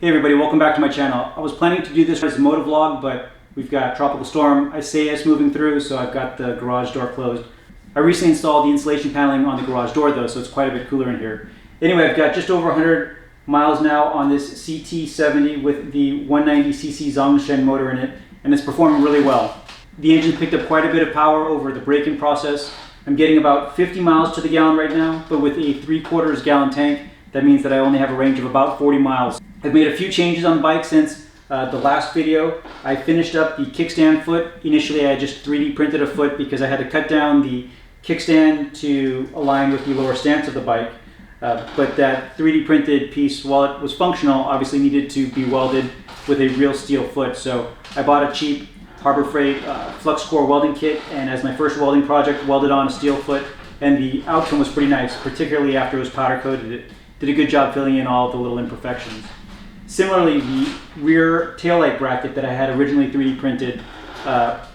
Hey everybody, welcome back to my channel. I was planning to do this as a motovlog, but we've got tropical storm Isaias moving through, so I've got the garage door closed. I recently installed the insulation paneling on the garage door though, so it's quite a bit cooler in here. Anyway, I've got just over 100 miles now on this CT190 with the 190cc Zongshen motor in it, and it's performing really well. The engine picked up quite a bit of power over the braking process. I'm getting about 50 miles to the gallon right now, but with a 3/4 gallon tank, that means that I only have a range of about 40 miles. I've made a few changes on the bike since the last video. I finished up the kickstand foot. Initially I just 3D printed a foot because I had to cut down the kickstand to align with the lower stance of the bike. But that 3D printed piece, while it was functional, obviously needed to be welded with a real steel foot. So I bought a cheap Harbor Freight flux core welding kit, and as my first welding project, welded on a steel foot, and the outcome was pretty nice, particularly after it was powder coated. It did a good job filling in all of the little imperfections. Similarly, the rear taillight bracket that I had originally 3D printed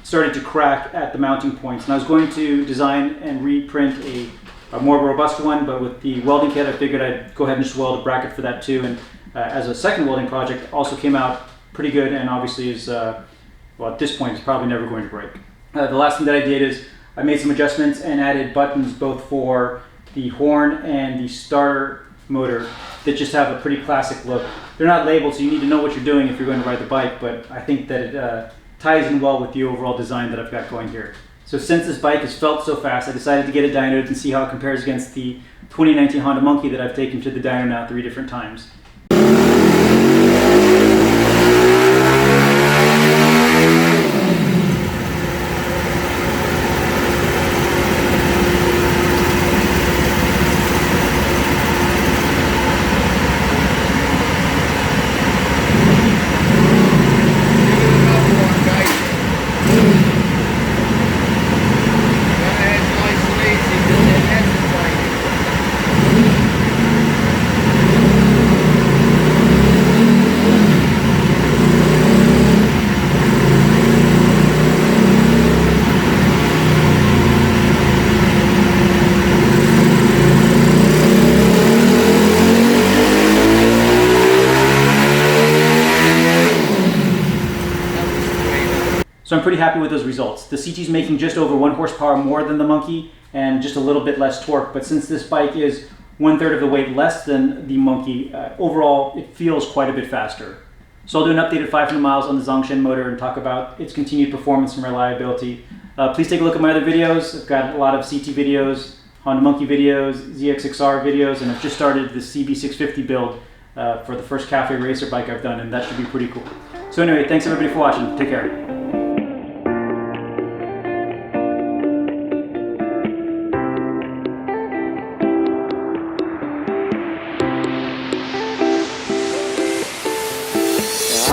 started to crack at the mounting points, and I was going to design and reprint a more robust one, but with the welding kit I figured I'd go ahead and just weld a bracket for that too, and as a second welding project also came out pretty good, and obviously is, well, at this point it's probably never going to break. The last thing that I did is I made some adjustments and added buttons both for the horn and the starter motor that just have a pretty classic look. They're not labeled, so you need to know what you're doing if you're going to ride the bike, but I think that it ties in well with the overall design that I've got going here. So since this bike has felt so fast, I decided to get it dynoed and see how it compares against the 2019 Honda Monkey that I've taken to the dyno now 3 different times. So I'm pretty happy with those results. The CT's making just over 1 horsepower more than the Monkey and just a little bit less torque, but since this bike is 1/3 of the weight less than the Monkey, overall it feels quite a bit faster. So I'll do an updated 500 miles on the Zongshen motor and talk about its continued performance and reliability. Please take a look at my other videos. I've got a lot of CT videos, Honda Monkey videos, ZX6R videos, and I've just started the CB650 build for the first cafe racer bike I've done, and that should be pretty cool. So anyway, thanks everybody for watching. Take care.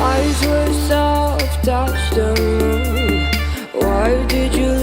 Eyes were soft, touched the moon. Why did you